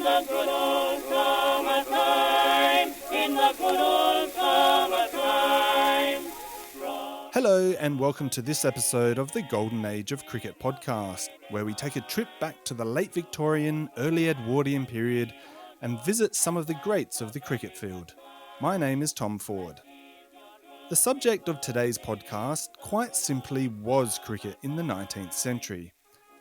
the good old summertime, in the good old summertime. Hello and welcome to this episode of the Golden Age of Cricket podcast, where we take a trip back to the late Victorian, early Edwardian period and visit some of the greats of the cricket field. My name is Tom Ford. The subject of today's podcast, quite simply, was cricket in the 19th century.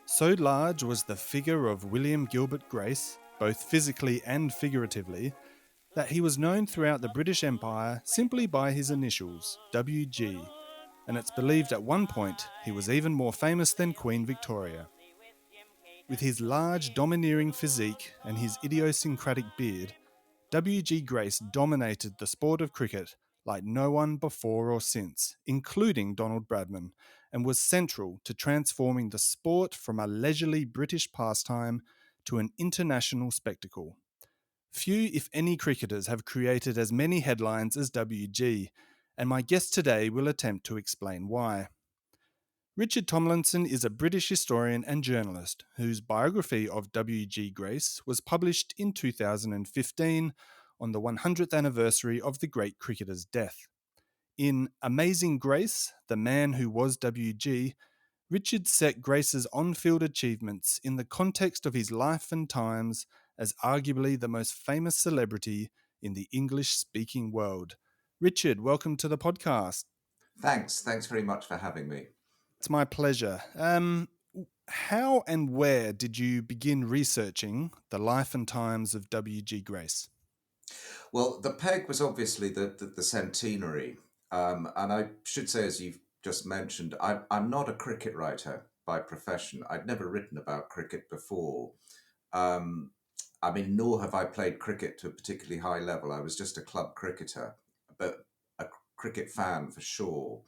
So large was the figure of William Gilbert Grace, both physically and figuratively, that he was known throughout the British Empire simply by his initials, WG, and it's believed at one point he was even more famous than Queen Victoria. With his large, domineering physique and his idiosyncratic beard, W.G. Grace dominated the sport of cricket like no one before or since, including Donald Bradman, and was central to transforming the sport from a leisurely British pastime to an international spectacle. Few, if any, cricketers have created as many headlines as WG, and my guest today will attempt to explain why. Richard Tomlinson is a British historian and journalist whose biography of W.G. Grace was published in 2015 on the 100th anniversary of the great cricketer's death. In Amazing Grace, The Man Who Was W.G., Richard set Grace's on-field achievements in the context of his life and times as arguably the most famous celebrity in the English-speaking world. Richard, welcome to the podcast. Thanks very much for having me. It's my pleasure. How and where did you begin researching the life and times of W.G. Grace? Well, the peg was obviously the centenary. And I should say, as you've just mentioned, I'm not a cricket writer by profession. I'd never written about cricket before. Nor have I played cricket to a particularly high level. I was just a club cricketer, but a cricket fan for sure.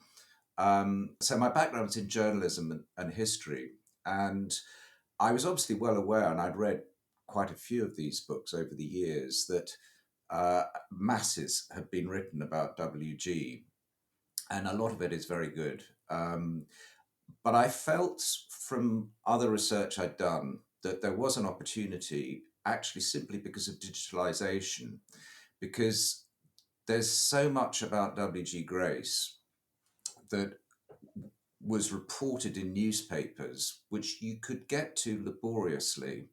So my background is in journalism and history, and I was obviously well aware, and I'd read quite a few of these books over the years, that masses have been written about WG, and a lot of it is very good. But I felt from other research I'd done that there was an opportunity, actually simply because of digitalization, because there's so much about W.G. Grace that was reported in newspapers, which you could get to laboriously,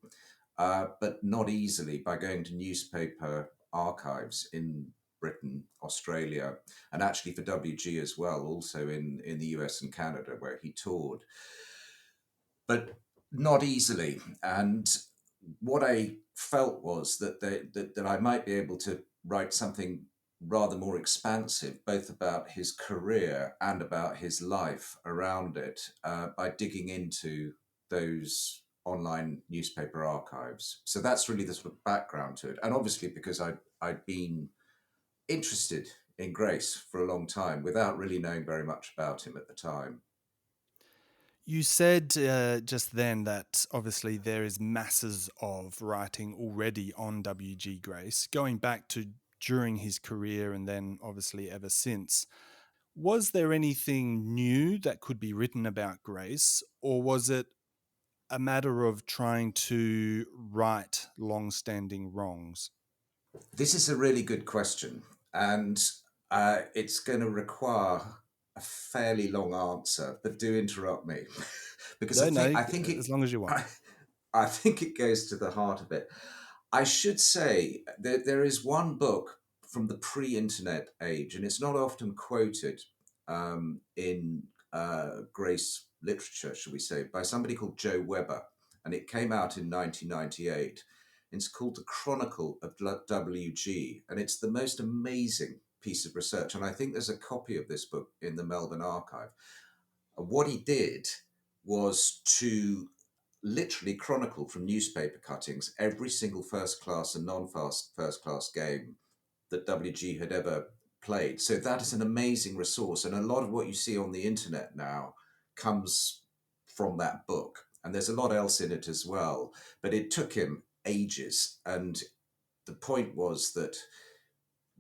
but not easily by going to newspaper archives in Britain, Australia, and actually for WG as well, also in the US and Canada, where he toured. But not easily. And what I felt was that I might be able to write something rather more expansive, both about his career and about his life around it, by digging into those online newspaper archives. So that's really the sort of background to it. And obviously because I'd been interested in Grace for a long time without really knowing very much about him at the time. You said just then that obviously there is masses of writing already on W.G. Grace, going back to during his career and then obviously ever since. Was there anything new that could be written about Grace, or was it a matter of trying to right long-standing wrongs? This is a really good question, and it's going to require a fairly long answer, but do interrupt me because No, I think as long as you want. I think it goes to the heart of it. I should say that there is one book from the pre-internet age, and it's not often quoted in Grace literature, shall we say, by somebody called Joe Webber, and it came out in 1998. It's called The Chronicle of WG, and it's the most amazing piece of research. And I think there's a copy of this book in the Melbourne Archive. What he did was to literally chronicle from newspaper cuttings every single first class and non-first class game that WG had ever played. So that is an amazing resource. And a lot of what you see on the internet now comes from that book. And there's a lot else in it as well. But it took him ages. And the point was that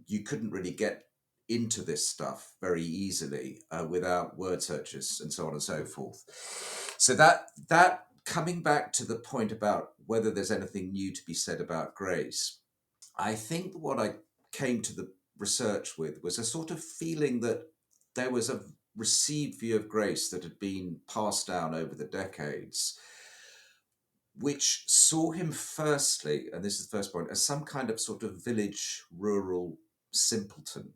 you couldn't really get into this stuff very easily without word searches and so on and so forth. So that coming back to the point about whether there's anything new to be said about Grace, I think what I came to the research with was a sort of feeling that there was a received view of Grace that had been passed down over the decades, which saw him firstly, and this is the first point, as some kind of sort of village rural simpleton,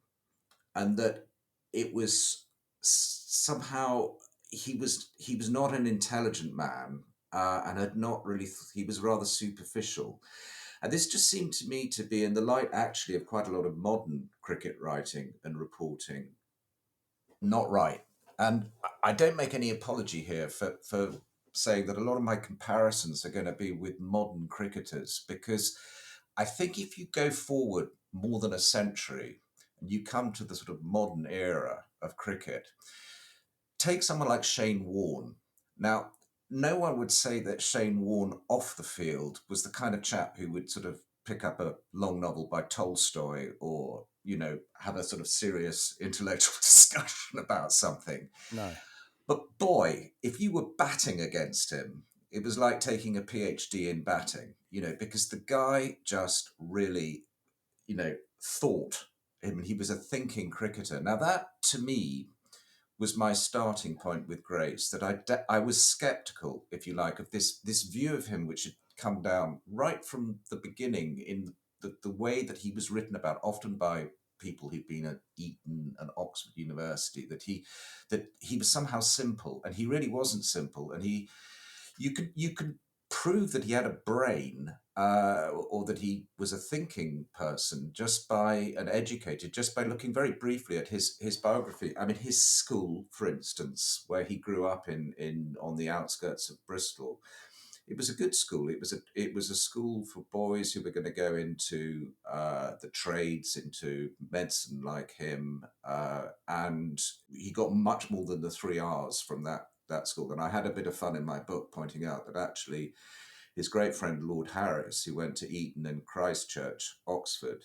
and that it was somehow he was not an intelligent man, and had not really he was rather superficial, and this just seemed to me to be in the light actually of quite a lot of modern cricket writing and reporting not right. And I don't make any apology here for saying that a lot of my comparisons are going to be with modern cricketers, because I think if you go forward more than a century and you come to the sort of modern era of cricket, take someone like Shane Warne. Now, no one would say that Shane Warne off the field was the kind of chap who would sort of pick up a long novel by Tolstoy, or, have a sort of serious intellectual discussion about something. No. But boy, if you were batting against him, it was like taking a PhD in batting, because the guy just really, thought. I mean, he was a thinking cricketer. Now, that to me was my starting point with Grace, that I was skeptical, if you like, of this view of him, which had come down right from the beginning in the way that he was written about, often by people who'd been at Eton and Oxford University, that he was somehow simple, and he really wasn't simple, and you could prove that he had a brain, or that he was a thinking person, just by and educated, just by looking very briefly at his biography. I mean, his school, for instance, where he grew up in on the outskirts of Bristol, it was a good school. It was a school for boys who were going to go into the trades, into medicine, like him, and he got much more than the 3 R's from that school. And I had a bit of fun in my book pointing out that actually his great friend Lord Harris, who went to Eton and Christchurch, Oxford,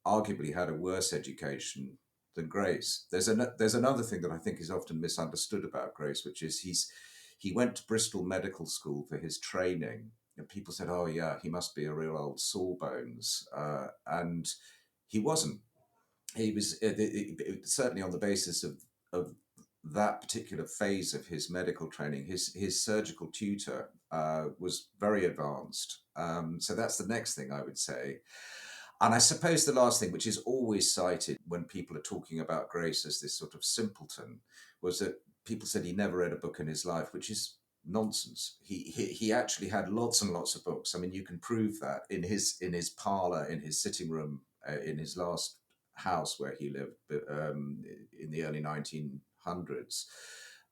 arguably had a worse education than Grace. There's another thing that I think is often misunderstood about Grace, which is he went to Bristol Medical School for his training, and people said, "Oh yeah, he must be a real old sawbones," and he wasn't. He was certainly on the basis of that particular phase of his medical training. His surgical tutor was very advanced. So that's the next thing I would say. And I suppose the last thing, which is always cited when people are talking about Grace as this sort of simpleton, was that people said he never read a book in his life, which is nonsense. He actually had lots and lots of books. I mean, you can prove that in his parlor, in his sitting room, in his last house where he lived, in the early 1900s.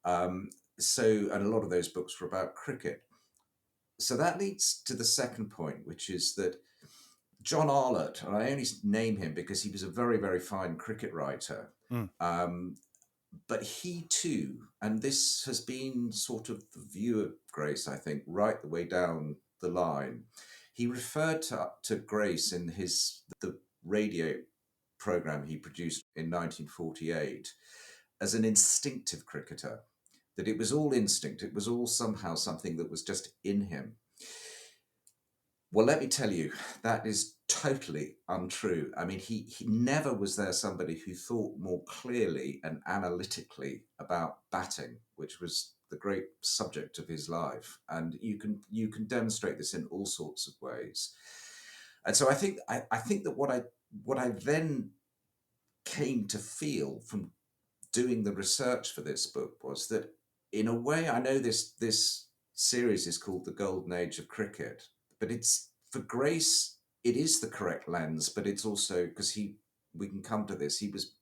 And a lot of those books were about cricket. So that leads to the second point, which is that John Arlott, and I only name him because he was a very, very fine cricket writer. Mm. But he too, and this has been sort of the view of Grace, I think, right the way down the line. He referred to Grace in the radio program he produced in 1948 as an instinctive cricketer, that it was all instinct, it was all somehow something that was just in him. Well, let me tell you, that is totally untrue. I mean, he never was there somebody who thought more clearly and analytically about batting, which was the great subject of his life. And you can demonstrate this in all sorts of ways. And so I think that what I then came to feel from doing the research for this book was that, in a way, I know this series is called The Golden Age of Cricket, but it's for Grace, it is the correct lens, but it's also because we can come to this, he was,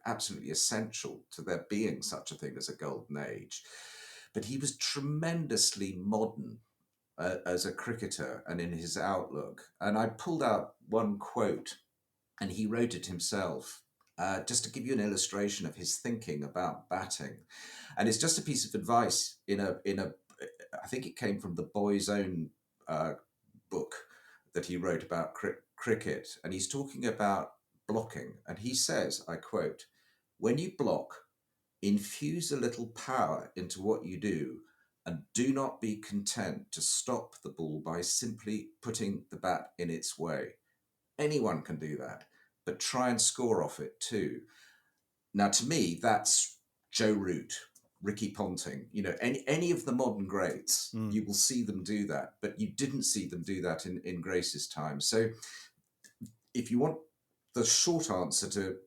absolutely essential to there being such a thing as a golden age. But he was tremendously modern as a cricketer and in his outlook. And I pulled out one quote, and he wrote it himself, just to give you an illustration of his thinking about batting. And it's just a piece of advice I think it came from the boy's own book that he wrote about cricket. And he's talking about blocking. And he says, I quote, "When you block, infuse a little power into what you do, and do not be content to stop the ball by simply putting the bat in its way. Anyone can do that, but try and score off it too. Now, to me, that's Joe Root, Ricky Ponting, any of the modern greats, Mm. you will see them do that, but you didn't see them do that in Grace's time. So if you want the short answer to,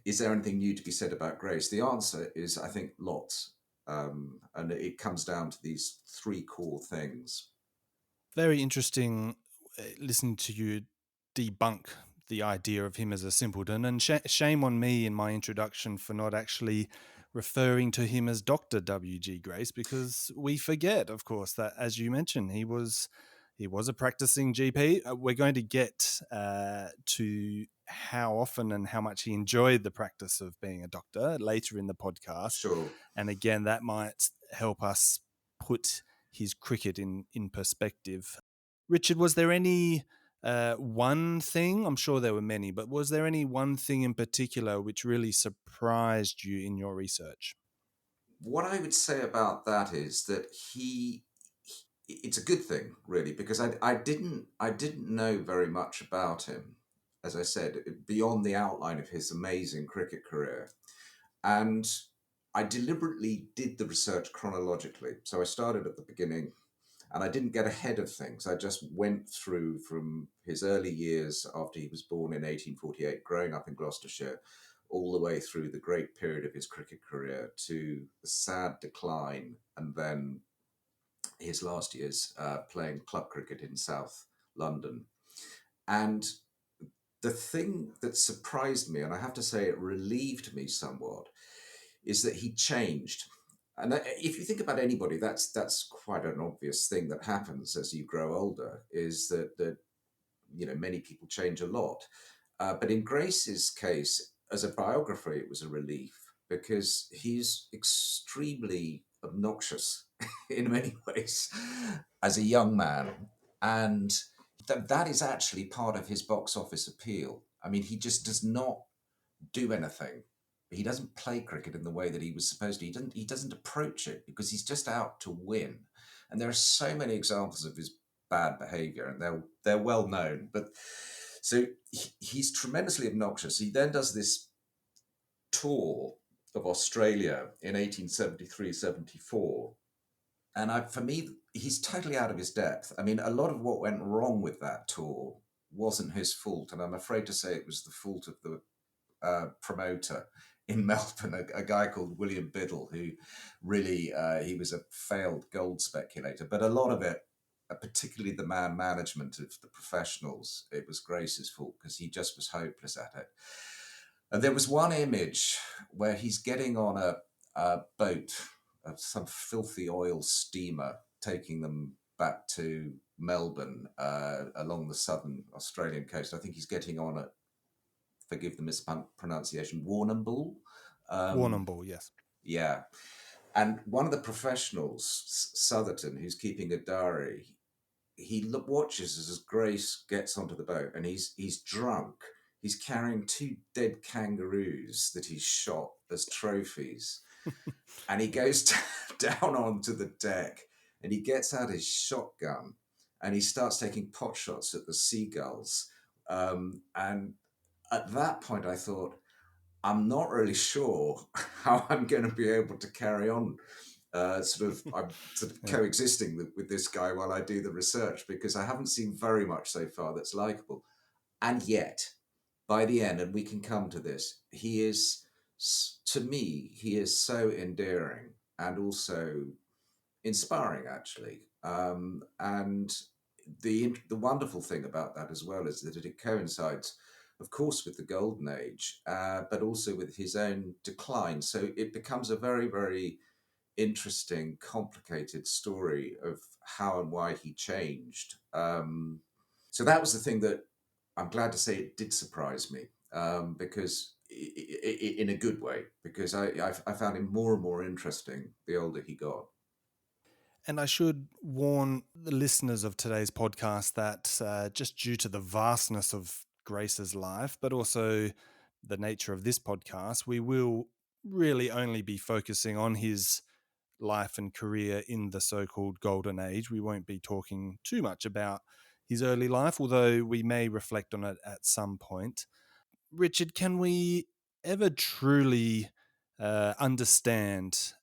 is there anything new to be said about Grace? The answer is, I think, lots. And it comes down to these three core things. Very interesting listening to you debunk the idea of him as a simpleton, and shame on me in my introduction for not actually referring to him as Dr. W.G. Grace, because we forget, of course, that, as you mentioned, he was a practicing GP. We're going to get to how often and how much he enjoyed the practice of being a doctor later in the podcast. Sure. And again, that might help us put his cricket in perspective. Richard, was there any one thing, I'm sure there were many, but was there any one thing in particular which really surprised you in your research? What I would say about that is that it's a good thing, really, because I didn't know very much about him, as I said, beyond the outline of his amazing cricket career. And I deliberately did the research chronologically. So I started at the beginning, and I didn't get ahead of things. I just went through from his early years after he was born in 1848, growing up in Gloucestershire, all the way through the great period of his cricket career to the sad decline, and then his last years playing club cricket in South London. And the thing that surprised me, and I have to say it relieved me somewhat, is that he changed. And if you think about anybody, that's quite an obvious thing that happens as you grow older. Is that many people change a lot, but in Grace's case, as a biographer, it was a relief because he's extremely obnoxious in many ways as a young man, and that is actually part of his box office appeal. I mean, he just does not do anything. He doesn't play cricket in the way that he was supposed to. He doesn't approach it because he's just out to win. And there are so many examples of his bad behavior, and they're well known. But so he's tremendously obnoxious. He then does this tour of Australia in 1873-74. And for me, he's totally out of his depth. I mean, a lot of what went wrong with that tour wasn't his fault, and I'm afraid to say it was the fault of the promoter in Melbourne, a guy called William Biddle, who really, he was a failed gold speculator. But a lot of it, particularly the management of the professionals, it was Grace's fault because he just was hopeless at it. And there was one image where he's getting on a boat, some filthy oil steamer, taking them back to Melbourne along the southern Australian coast. I think he's getting on at, forgive the mispronunciation, Warrnambool. Warrnambool, yes. Yeah. And one of the professionals, Southerton, who's keeping a diary, he watches as Grace gets onto the boat, and he's drunk. He's carrying two dead kangaroos that he's shot as trophies. And he goes down onto the deck, and he gets out his shotgun, and he starts taking pot shots at the seagulls. And at that point, I thought, I'm not really sure how I'm going to be able to carry on. I'm sort of coexisting with this guy while I do the research, because I haven't seen very much so far that's likable. And yet, by the end, and we can come to this, to me, he is so endearing and also inspiring, actually. And the wonderful thing about that as well is that it coincides, of course, with the golden age, but also with his own decline. So it becomes a very, very interesting, complicated story of how and why he changed. So that was the thing that I'm glad to say it did surprise me, because in a good way, because I found him more and more interesting the older he got. And I should warn the listeners of today's podcast that just due to the vastness of Grace's life, but also the nature of this podcast, we will really only be focusing on his life and career in the so-called Golden Age. We won't be talking too much about his early life, although we may reflect on it at some point. Richard, can we ever truly understand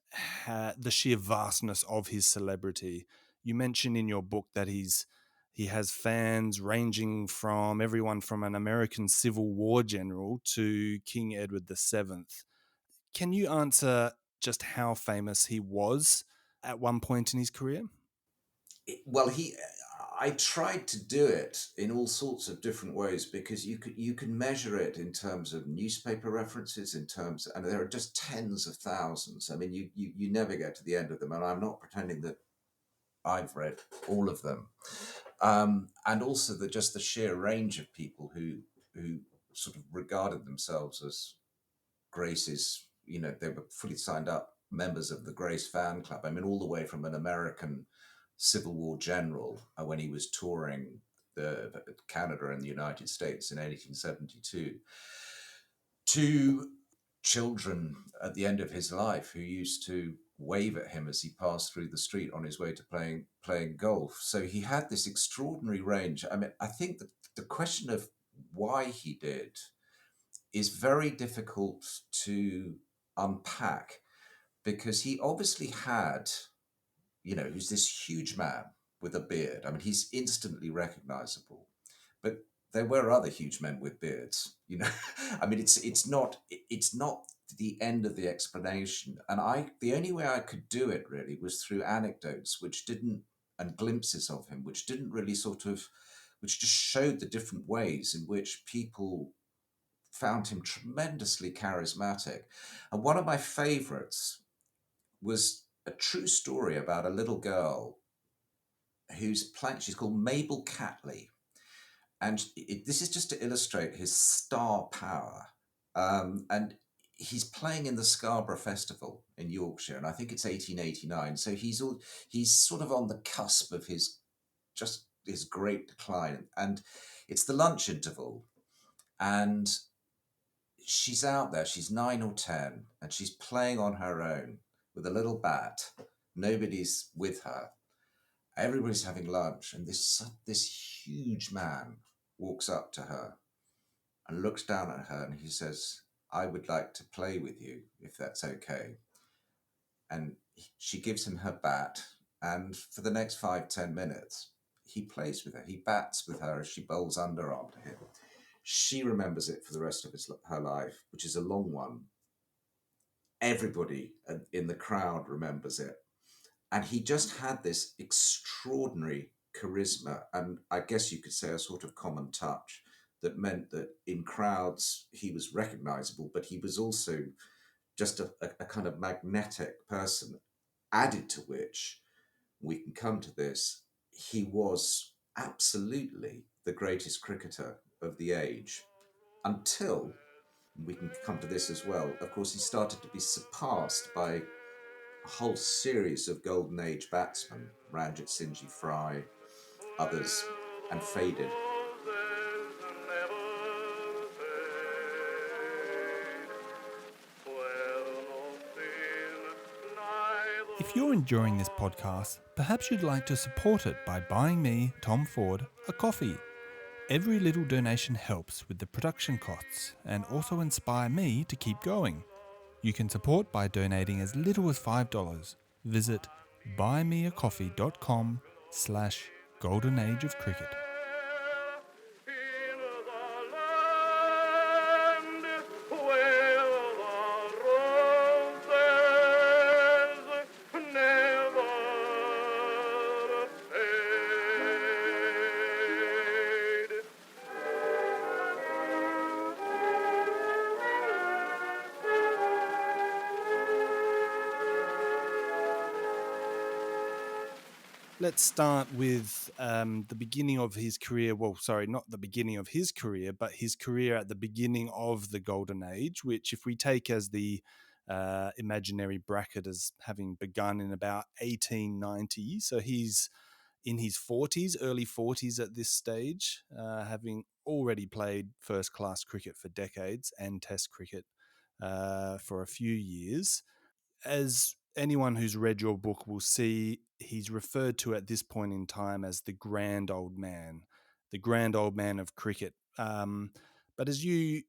the sheer vastness of his celebrity? You mentioned in your book that he has fans ranging from everyone from an American Civil War general to King Edward VII. Can you answer just how famous he was at one point in his career? Well, I tried to do it in all sorts of different ways because you can measure it in terms of newspaper references, and there are just tens of thousands. I mean, you never get to the end of them, and I'm not pretending that I've read all of them. And also the sheer range of people who sort of regarded themselves as Grace's, they were fully signed up members of the Grace fan club. I mean, all the way from an American Civil War general when he was touring Canada and the United States in 1872 to children at the end of his life who used to wave at him as he passed through the street on his way to playing golf. So he had this extraordinary range. I mean, I think that the question of why he did is very difficult to unpack because he obviously had, he's this huge man with a beard. I mean, he's instantly recognizable, but there were other huge men with beards, I mean, it's not the end of the explanation. And the only way I could do it really was through anecdotes, and glimpses of him, which didn't really which just showed the different ways in which people found him tremendously charismatic. And one of my favorites was a true story about a little girl she's called Mabel Catley. And this is just to illustrate his star power. And he's playing in the Scarborough Festival in Yorkshire, and I think it's 1889. So he's sort of on the cusp of his great decline. And it's the lunch interval, and she's out there, she's 9 or 10, and she's playing on her own with a little bat. Nobody's with her. Everybody's having lunch, and this huge man walks up to her and looks down at her, and he says, "I would like to play with you, if that's okay." And she gives him her bat, and for the next 5-10 minutes, he plays with her. He bats with her as she bowls underarm to him. She remembers it for the rest of her life, which is a long one. Everybody in the crowd remembers it. And he just had this extraordinary charisma, and I guess you could say a sort of common touch that meant that in crowds he was recognizable, but he was also just a kind of magnetic person, added to which, we can come to this, he was absolutely the greatest cricketer of the age until, we can come to this as well, of course, he started to be surpassed by a whole series of Golden Age batsmen, Ranjit Singh Fry, others, and faded. If you're enjoying this podcast, perhaps you'd like to support it by buying me, Tom Ford, a coffee. Every little donation helps with the production costs and also inspire me to keep going. You can support by donating as little as $5. Visit buymeacoffee.com/Golden Age of Cricket. Let's start with the beginning of his career. Well, sorry, not the beginning of his career, but his career at the beginning of the Golden Age, which if we take as the imaginary bracket as having begun in about 1890. So he's in his 40s, early 40s at this stage, having already played first-class cricket for decades and Test cricket for a few years. As anyone who's read your book will see he's referred to at this point in time as the grand old man, the grand old man of cricket. But as you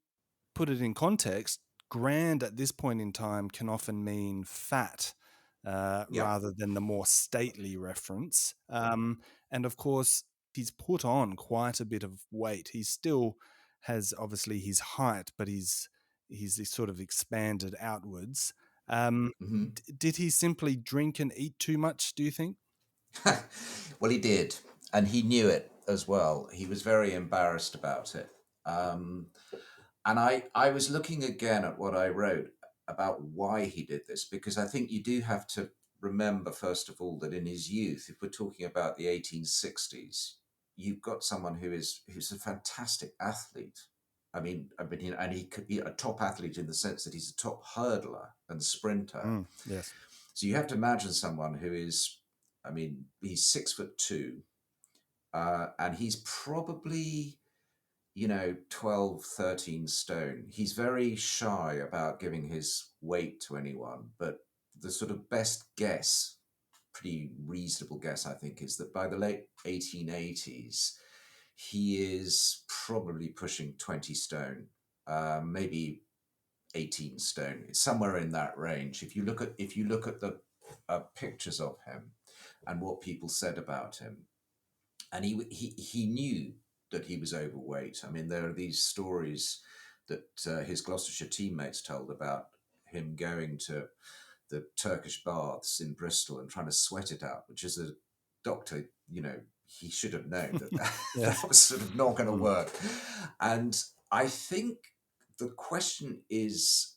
put it in context, grand at this point in time can often mean fat Yeah. rather than the more stately reference. And of course, he's put on quite a bit of weight. He still has obviously his height, but he's sort of expanded outwards. Um, Hmm. did he simply drink and eat too much, do you think? Well, he did, and he knew it as well. He was very embarrassed about it. Um, and I was looking again at what I wrote about why he did this, because I think you do have to remember, first of all, that in his youth, if we're talking about the 1860s, you've got someone who's a fantastic athlete. And he could be a top athlete in the sense that he's a top hurdler and sprinter. Yes. So you have to imagine someone who is, he's 6'2", and he's probably 12, 13 stone. He's very shy about giving his weight to anyone, but the sort of best guess, pretty reasonable guess, I think, is that by the late 1880s, he is probably pushing 20 stone, maybe 18 stone. It's somewhere in that range. If you look at the pictures of him and what people said about him, and he knew that he was overweight. I mean, there are these stories that his Gloucestershire teammates told about him going to the Turkish baths in Bristol and trying to sweat it out, which is a doctor, he should have known that Yes. that was sort of not going to Mm. work. And I think the question is,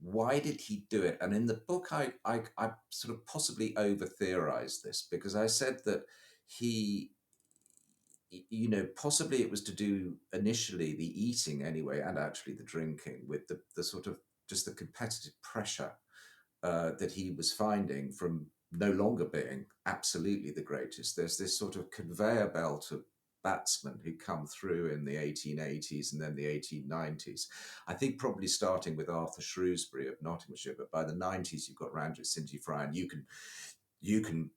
why did he do it? And in the book, I sort of possibly over theorized this, because I said that he possibly it was to do initially the eating anyway, and actually the drinking, with the sort of just the competitive pressure that he was finding from no longer being absolutely the greatest. There's this sort of conveyor belt of batsmen who come through in the 1880s and then the 1890s. I think probably starting with Arthur Shrewsbury of Nottinghamshire, but by the 90s you've got Ranjit Singh Fry, and you can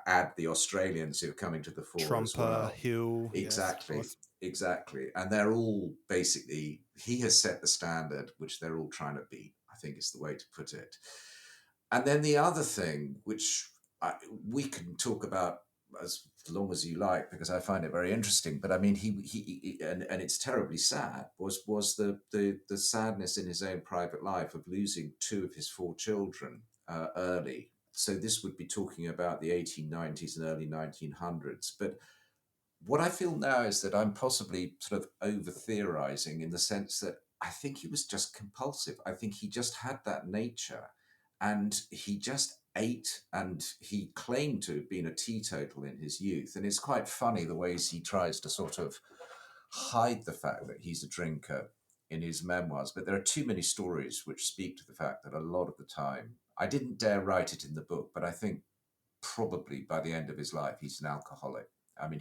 add the Australians who are coming to the fore as Trumper, well. Hill, yes, of Exactly, course. exactly. And they're all basically, he has set the standard, which they're all trying to beat, I think is the way to put it. And then the other thing, which we can talk about as long as you like, because I find it very interesting. But I mean, and it's terribly sad. Was the sadness in his own private life of losing two of his four children early. So this would be talking about the 1890s and early 1900s. But what I feel now is that I'm possibly sort of over theorizing, in the sense that I think he was just compulsive. I think he just had that nature, and he just ate, and he claimed to have been a teetotal in his youth. And it's quite funny the ways he tries to sort of hide the fact that he's a drinker in his memoirs. But there are too many stories which speak to the fact that a lot of the time, I didn't dare write it in the book, but I think probably by the end of his life, he's an alcoholic. I mean,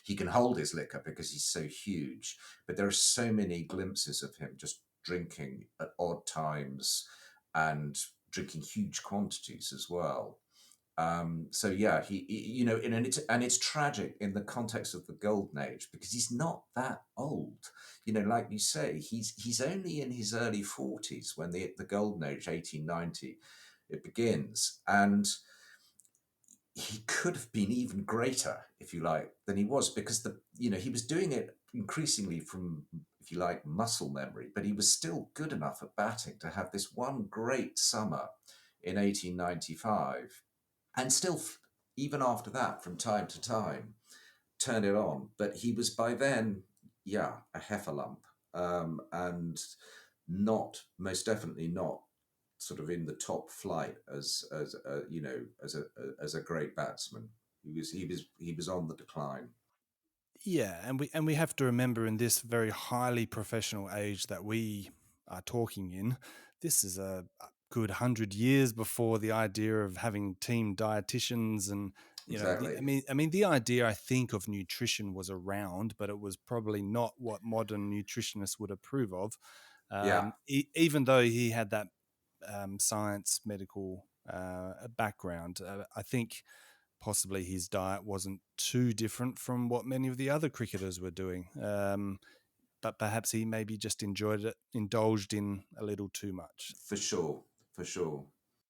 he can hold his liquor because he's so huge, but there are so many glimpses of him just drinking at odd times and drinking huge quantities as well. So yeah, and it's tragic in the context of the golden age, because he's not that old. Like you say, he's only in his early 40s when the golden age, 1890, it begins. And he could have been even greater, if you like, than he was, because he was doing it increasingly from, if you like, muscle memory, but he was still good enough at batting to have this one great summer in 1895, and still, even after that, from time to time, turn it on. But he was by then, yeah, a heffalump, and not, most definitely not, sort of in the top flight as a great batsman. He was on the decline. Yeah, and we have to remember, in this very highly professional age that we are talking in, this is a good 100 years before the idea of having team dietitians, and Exactly. the idea, I think, of nutrition was around, but it was probably not what modern nutritionists would approve of. Yeah. Even though he had that science medical background. I think possibly his diet wasn't too different from what many of the other cricketers were doing. But perhaps he maybe just indulged in a little too much. For sure, for sure.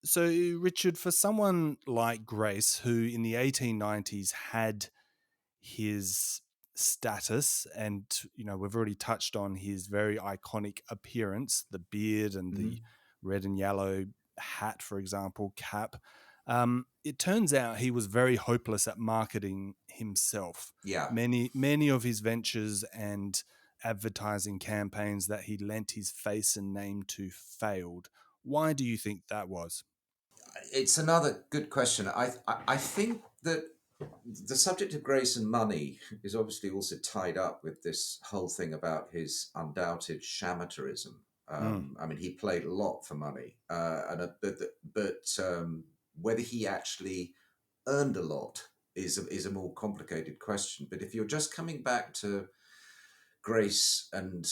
So, Richard, for someone like Grace, who in the 1890s had his status, and we've already touched on his very iconic appearance, the beard and the red and yellow hat, for example, cap. It turns out he was very hopeless at marketing himself. Yeah. Many of his ventures and advertising campaigns that he lent his face and name to failed. Why do you think that was? It's another good question. I think that the subject of grace and money is obviously also tied up with this whole thing about his undoubted shamateurism. I mean, he played a lot for money, but whether he actually earned a lot is a more complicated question. But if you're just coming back to Grace and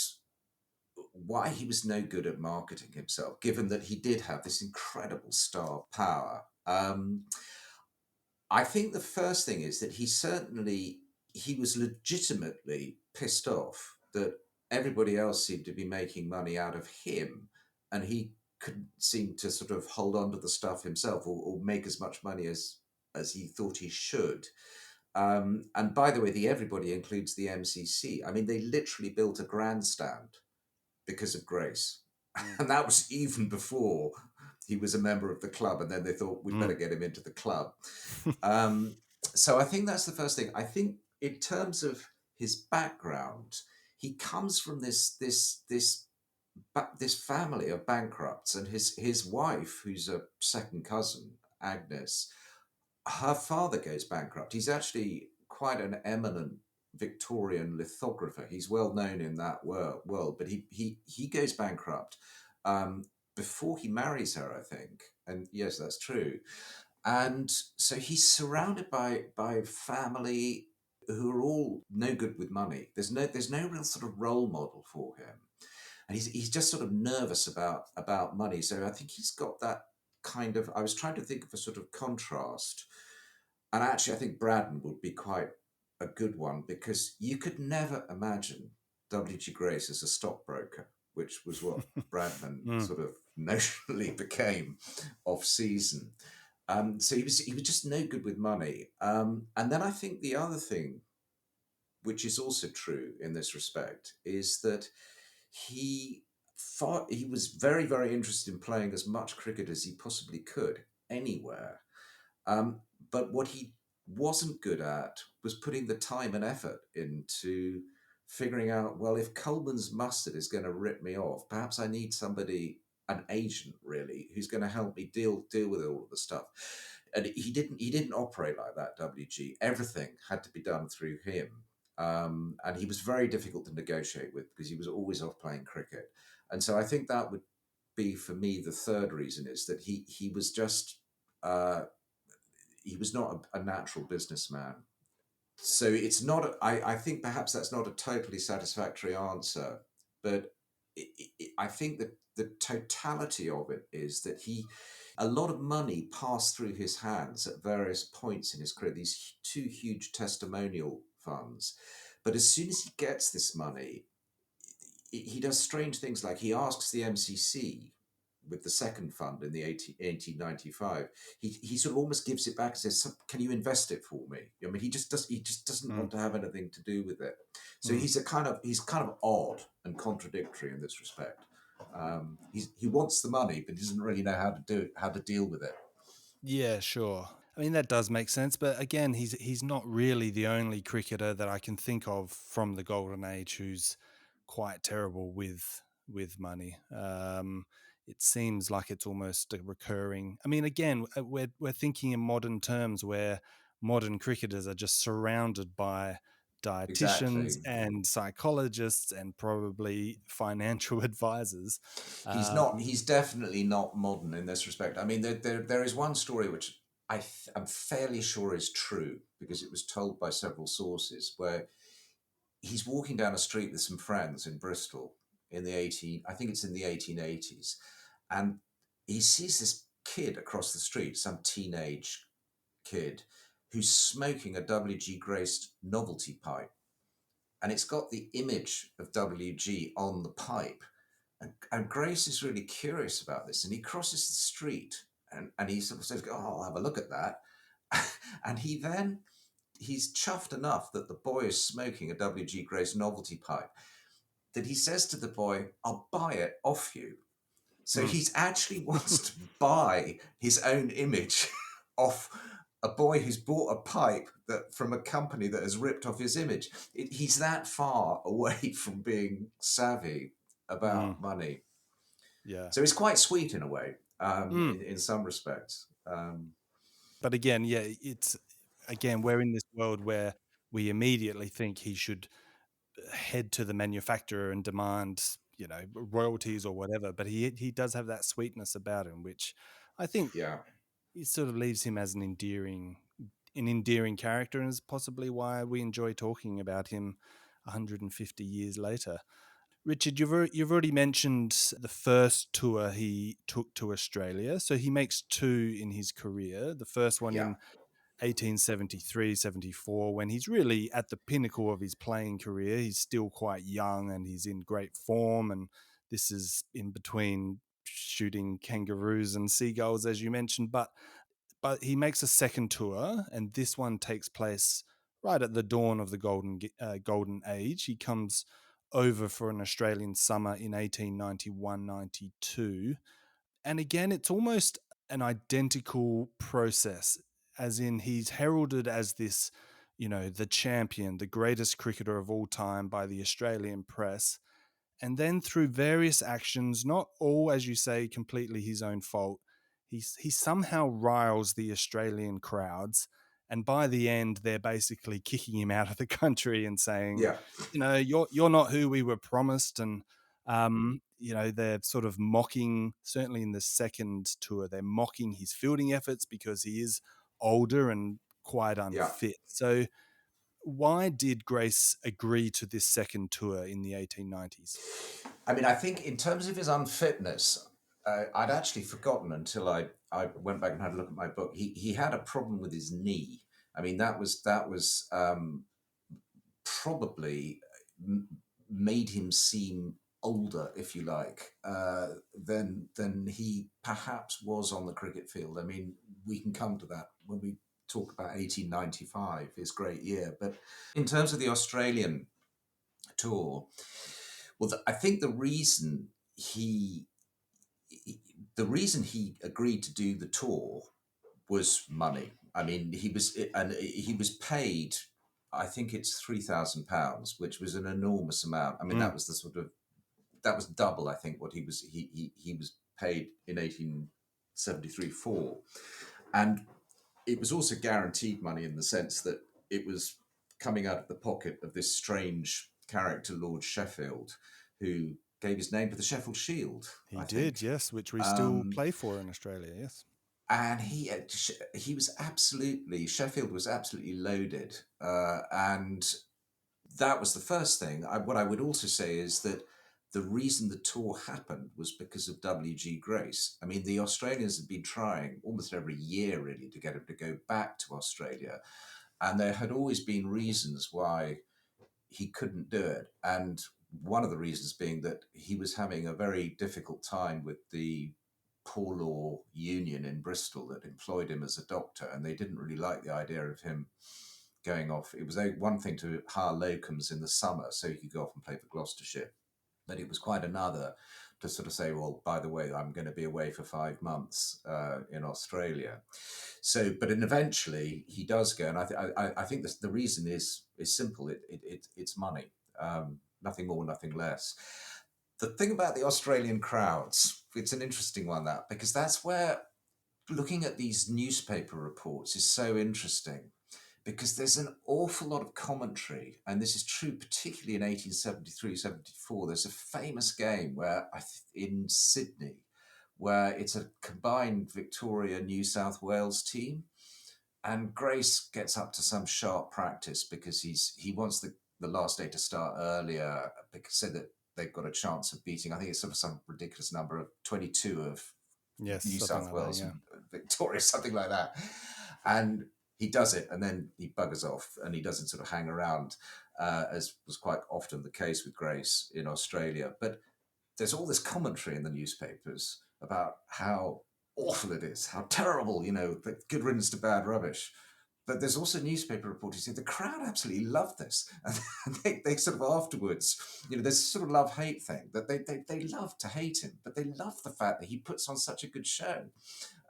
why he was no good at marketing himself, given that he did have this incredible star power. I think the first thing is that he was legitimately pissed off that everybody else seemed to be making money out of him, and he couldn't seem to sort of hold on to the stuff himself or make as much money as he thought he should. And by the way, the everybody includes the MCC. I mean, they literally built a grandstand because of Grace. And that was even before he was a member of the club. And then they thought, we'd better get him into the club. So I think that's the first thing. I think in terms of his background, he comes from this family of bankrupts, and his wife, who's a second cousin, Agnes, her father goes bankrupt. He's actually quite an eminent Victorian lithographer. He's well known in that world, but he goes bankrupt before he marries her, I think. And yes, that's true. And so he's surrounded by family who are all no good with money. There's no real sort of role model for him, and he's just sort of nervous about money. So I think he's got that kind of. I was trying to think of a sort of contrast, and actually I think Braddon would be quite a good one, because you could never imagine W.G. Grace as a stockbroker, which was what Bradman sort of notionally became off season. So he was just no good with money. And then I think the other thing, which is also true in this respect, is that he was very, very interested in playing as much cricket as he possibly could anywhere. But what he wasn't good at was putting the time and effort into figuring out, well, if Coleman's mustard is going to rip me off, perhaps I need somebody, an agent really, who's going to help me deal with all of the stuff. And he didn't operate like that, WG. Everything had to be done through him. And he was very difficult to negotiate with because he was always off playing cricket. And so I think that would be, for me, the third reason, is that he was just he was not a natural businessman. So it's not. I think perhaps that's not a totally satisfactory answer, but I think that the totality of it is that a lot of money passed through his hands at various points in his career. These two huge testimonial funds, but as soon as he gets this money, he does strange things, like he asks the MCC with the second fund in the 1895, he sort of almost gives it back and says, "Can you invest it for me?" I mean, he just doesn't want to have anything to do with it. So he's kind of odd and contradictory in this respect. He wants the money, but he doesn't really know how to deal with it. Yeah, sure. I mean, that does make sense, but again, he's not really the only cricketer that I can think of from the golden age who's quite terrible with money. It seems like it's almost a recurring. I mean, again, we're thinking in modern terms, where modern cricketers are just surrounded by dietitians Exactly. and psychologists and probably financial advisors. He's definitely not modern in this respect. I mean, there is one story which I'm fairly sure is true, because it was told by several sources, where he's walking down a street with some friends in Bristol in the 1880s, and he sees this kid across the street, some teenage kid, who's smoking a W.G. Grace novelty pipe. And it's got the image of W.G. on the pipe. And Grace is really curious about this. And he crosses the street and he sort of says, "Oh, I'll have a look at that." And he's chuffed enough that the boy is smoking a W.G. Grace novelty pipe that he says to the boy, "I'll buy it off you." So he's actually wants to buy his own image off a boy who's bought a pipe that from a company that has ripped off his image. He's that far away from being savvy about money. Yeah. So it's quite sweet in a way, Mm. in some respects. But again, yeah, we're in this world where we immediately think he should head to the manufacturer and demand, royalties or whatever. But he does have that sweetness about him, which I think Yeah. it sort of leaves him as an endearing character, and is possibly why we enjoy talking about him 150 years later. Richard, you've already mentioned the first tour he took to Australia. So he makes two in his career. The first one Yeah. in 1873-74, when he's really at the pinnacle of his playing career. He's still quite young and he's in great form. And this is in between shooting kangaroos and seagulls, as you mentioned. But he makes a second tour, and this one takes place right at the dawn of the golden age. He comes over for an Australian summer in 1891-92, and again, it's almost an identical process, as in he's heralded as this, the champion, the greatest cricketer of all time by the Australian press. And then through various actions, not all, as you say, completely his own fault, he somehow riles the Australian crowds. And by the end, they're basically kicking him out of the country and saying, Yeah. you're not who we were promised. And they're sort of mocking, certainly in the second tour, they're mocking his fielding efforts because he is older and quite Yeah. unfit. So why did Grace agree to this second tour in the 1890s? I mean, I think in terms of his unfitness, I'd actually forgotten until I went back and had a look at my book. He had a problem with his knee. I mean, that was probably made him seem older, if you like, than he perhaps was on the cricket field. I mean, we can come to that when we talk about 1895, his great year. But in terms of the Australian tour, well, I think he the reason he agreed to do the tour was money. I mean, he was paid. I think it's £3,000, which was an enormous amount. I mean, that was double. I think what he was paid in 1873-4, and it was also guaranteed money in the sense that it was coming out of the pocket of this strange character, Lord Sheffield, who gave his name to the Sheffield Shield, He I did, think. yes, which we still Um, play for in Australia, yes. and he was absolutely Sheffield was absolutely loaded, and that was the first thing. What I would also say is that the reason the tour happened was because of W.G. Grace. I mean, the Australians had been trying almost every year really to get him to go back to Australia, and there had always been reasons why he couldn't do it. And one of the reasons being that he was having a very difficult time with the poor law union in Bristol that employed him as a doctor, and they didn't really like the idea of him going off. It was one thing to hire locums in the summer so he could go off and play for Gloucestershire, but it was quite another to sort of say, well, by the way, I'm going to be away for 5 months in Australia. So, but eventually he does go, and I think the reason is simple. It's money, nothing more, nothing less. The thing about the Australian crowds, it's an interesting one, that, because that's where looking at these newspaper reports is so interesting, because there's an awful lot of commentary, and this is true particularly in 1873-74. There's a famous game in Sydney where it's a combined Victoria-New South Wales team, and Grace gets up to some sharp practice because he wants the last day to start earlier, because so that they've got a chance of beating, I think it's sort of some ridiculous number of 22 of Yes, New something South like that. Wales Yeah. and Victoria, something like that. And he does it, and then he buggers off, and he doesn't sort of hang around, as was quite often the case with Grace in Australia. But there's all this commentary in the newspapers about how awful it is, how terrible, the good riddance to bad rubbish. But there's also newspaper reporters who say the crowd absolutely loved this. And they sort of afterwards, there's a sort of love-hate thing that they love to hate him, but they love the fact that he puts on such a good show.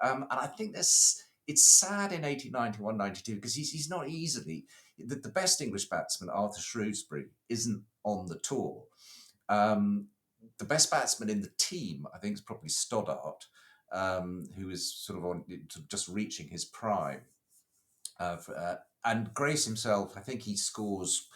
And I think it's sad in 1891, 92, because he's not easily, the best English batsman, Arthur Shrewsbury, isn't on the tour. The best batsman in the team, I think, is probably Stoddart, who is sort of just reaching his prime. And Grace himself, I think he scores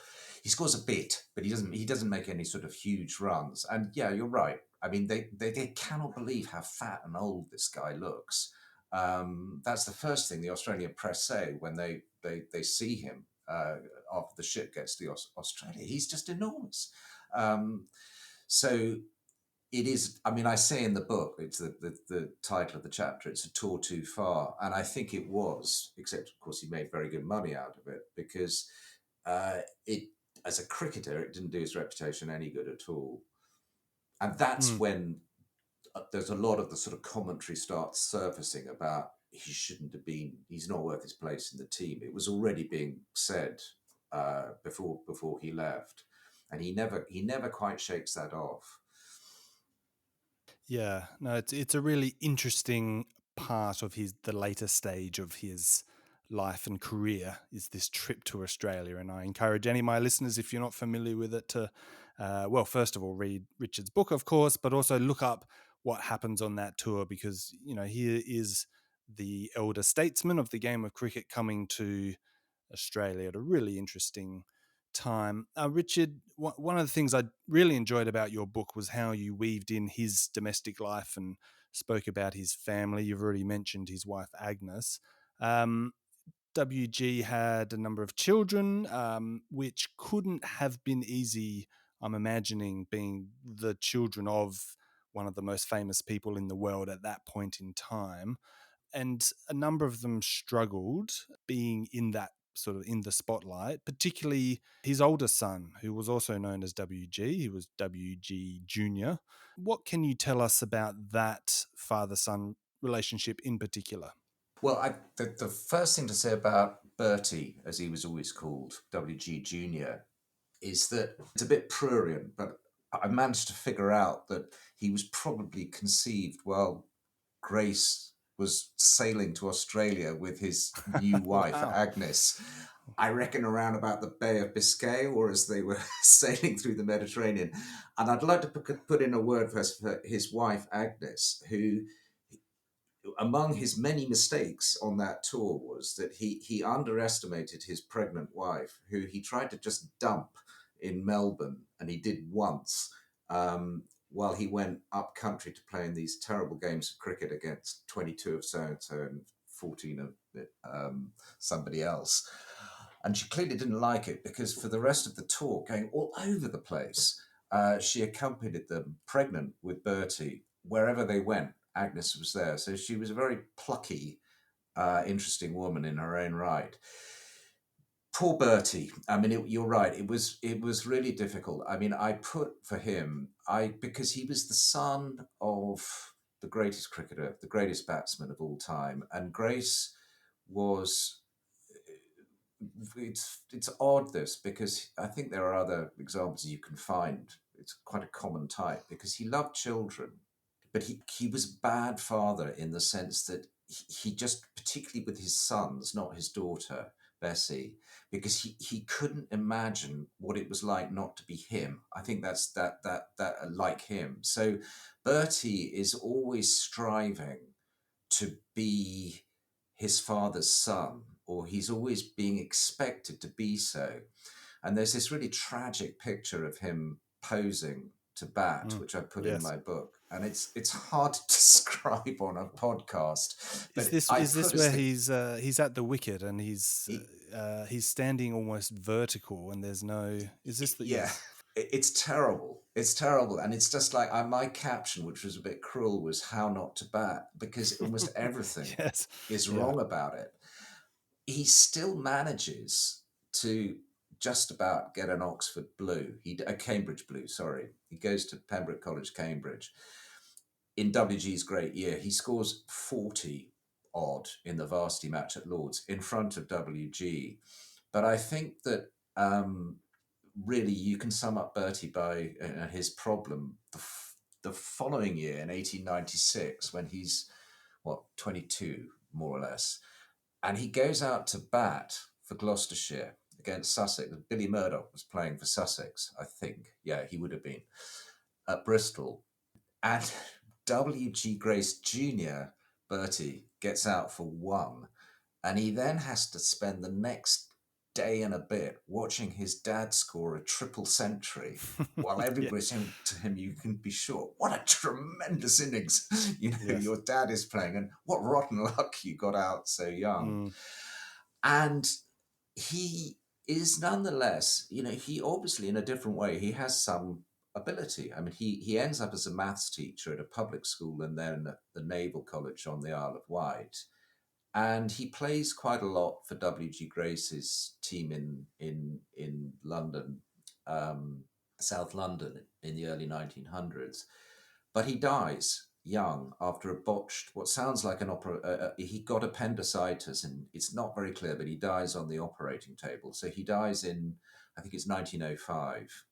a bit, but he doesn't make any sort of huge runs. And yeah, you're right. I mean, they cannot believe how fat and old this guy looks. That's the first thing the Australian press say when they see him after the ship gets to Australia. He's just enormous. So it is, I mean, I say in the book, it's the title of the chapter, it's a tour too far. And I think it was, except of course he made very good money out of it, because it, as a cricketer, it didn't do his reputation any good at all. And that's when there's a lot of the sort of commentary starts surfacing about he's not worth his place in the team. It was already being said before he left. And he never quite shakes that off. Yeah, no, it's a really interesting part of the later stage of his life and career is this trip to Australia, and I encourage any of my listeners, if you're not familiar with it, to well, first of all, read Richard's book, of course, but also look up what happens on that tour, because here is the elder statesman of the game of cricket coming to Australia at a really interesting time. Richard, one of the things I really enjoyed about your book was how you weaved in his domestic life and spoke about his family. You've already mentioned his wife, Agnes. WG had a number of children, which couldn't have been easy, I'm imagining, being the children of one of the most famous people in the world at that point in time. And a number of them struggled being in that sort of in the spotlight, particularly his older son, who was also known as WG. He was WG Jr. What can you tell us about that father-son relationship in particular? Well, the first thing to say about Bertie, as he was always called, WG Jr., is that it's a bit prurient, but I managed to figure out that he was probably conceived while Grace was sailing to Australia with his new wife, Wow. Agnes. I reckon around about the Bay of Biscay, or as they were sailing through the Mediterranean. And I'd like to put in a word for his wife, Agnes, who, among his many mistakes on that tour, was that he underestimated his pregnant wife, who he tried to just dump in Melbourne, and he did once, while he went up country to play in these terrible games of cricket against 22 of so-and-so and 14 of somebody else. And she clearly didn't like it, because for the rest of the tour, going all over the place, she accompanied them, pregnant with Bertie, wherever they went. Agnes was there. So she was a very plucky, interesting woman in her own right. Poor Bertie. I mean, you're right. It was really difficult. I mean, I put for him, because he was the son of the greatest cricketer, the greatest batsman of all time, and Grace was. It's odd, this, because I think there are other examples you can find. It's quite a common type, because he loved children, but he was a bad father in the sense that he just, particularly with his sons, not his daughter Bessie, because he couldn't imagine what it was like not to be him. I think that's that like him. So Bertie is always striving to be his father's son, or he's always being expected to be so. And there's this really tragic picture of him posing to bat, which I put in Yes. my book, and it's hard to describe on a podcast. Is But this I is put this as where the he's at the wicket and he's he- standing almost vertical and there's no? Is this the yeah. yes? It's terrible. It's terrible. And it's just like my caption, which was a bit cruel, was how not to bat, because almost everything Yes. is Yeah. wrong about it. He still manages to just about get an Oxford Blue, a Cambridge Blue, sorry. He goes to Pembroke College, Cambridge. In WG's great year, he scores 40 odd in the varsity match at Lord's in front of WG. But I think that really you can sum up Bertie by his problem the following year in 1896 when he's, 22 more or less. And he goes out to bat for Gloucestershire against Sussex. Billy Murdoch was playing for Sussex, I think. Yeah, he would have been at Bristol. And W.G. Grace Jr., Bertie, gets out for one. And he then has to spend the next day and a bit watching his dad score a triple century while Yeah. everybody's saying to him, you can be sure, what a tremendous innings, Yes. your dad is playing, and what rotten luck you got out so young. Mm. And he is nonetheless, he obviously in a different way, he has some ability. I mean, he ends up as a maths teacher at a public school and then at the Naval College on the Isle of Wight. And he plays quite a lot for W.G. Grace's team in London, South London, in the early 1900s. But he dies young after a botched, what sounds like an he got appendicitis, and it's not very clear, but he dies on the operating table. So he dies in, I think it's 1905.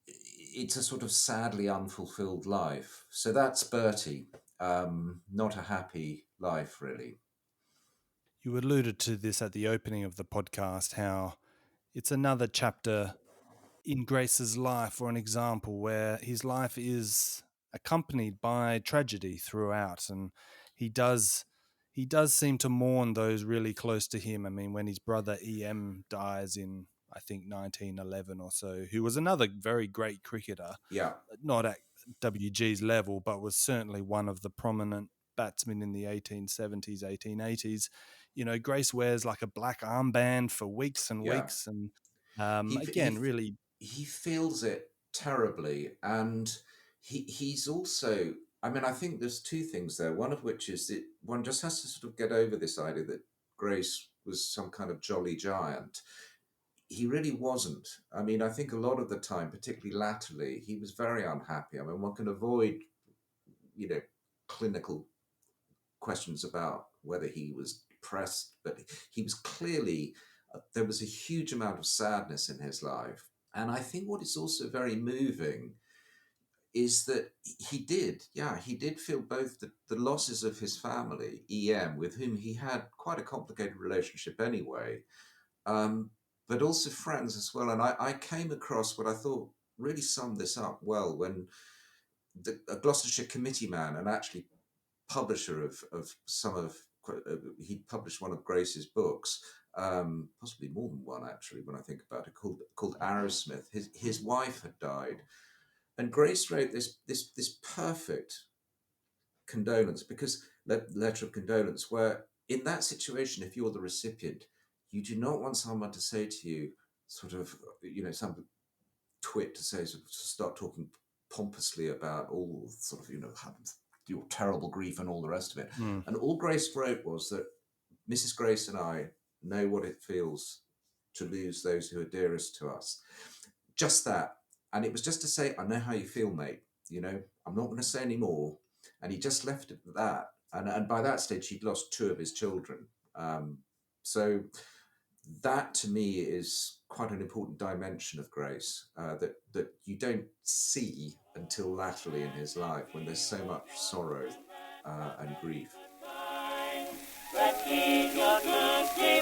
It's a sort of sadly unfulfilled life. So that's Bertie. Not a happy life, really. You alluded to this at the opening of the podcast, how it's another chapter in Grace's life, or an example where his life is accompanied by tragedy throughout, and he does seem to mourn those really close to him. I mean, when his brother EM dies in, I think, 1911 or so, who was another very great cricketer, Yeah. not at WG's level, but was certainly one of the prominent batsmen in the 1870s, 1880s. Grace wears like a black armband for weeks and Yeah. weeks, and He again, really. he feels it terribly, and he's also. I mean, I think there's two things there. One of which is that one just has to sort of get over this idea that Grace was some kind of jolly giant. He really wasn't. I mean, I think a lot of the time, particularly latterly, he was very unhappy. I mean, one can avoid, you know, clinical questions about whether he was depressed, but he was clearly, there was a huge amount of sadness in his life. And I think what is also very moving is that he did feel both the losses of his family, EM, with whom he had quite a complicated relationship anyway, um, but also friends as well. And I came across what I thought really summed this up well when a Gloucestershire committee man and actually publisher of some of, he published one of Grace's books, possibly more than one actually when I think about it, called Arrowsmith. His wife had died, and Grace wrote this perfect condolence, because letter of condolence, where in that situation, if you're the recipient, you do not want someone to say to you, sort of, some twit to say, sort of, to start talking pompously about all sort of, your terrible grief and all the rest of it. Mm. And all Grace wrote was that Mrs. Grace and I know what it feels to lose those who are dearest to us. Just that. And it was just to say, I know how you feel, mate. I'm not going to say any more. And he just left it at that. And by that stage, he'd lost two of his children. So that to me is quite an important dimension of Grace, that you don't see until latterly in his life, when there's so much sorrow and grief. But keep your good stay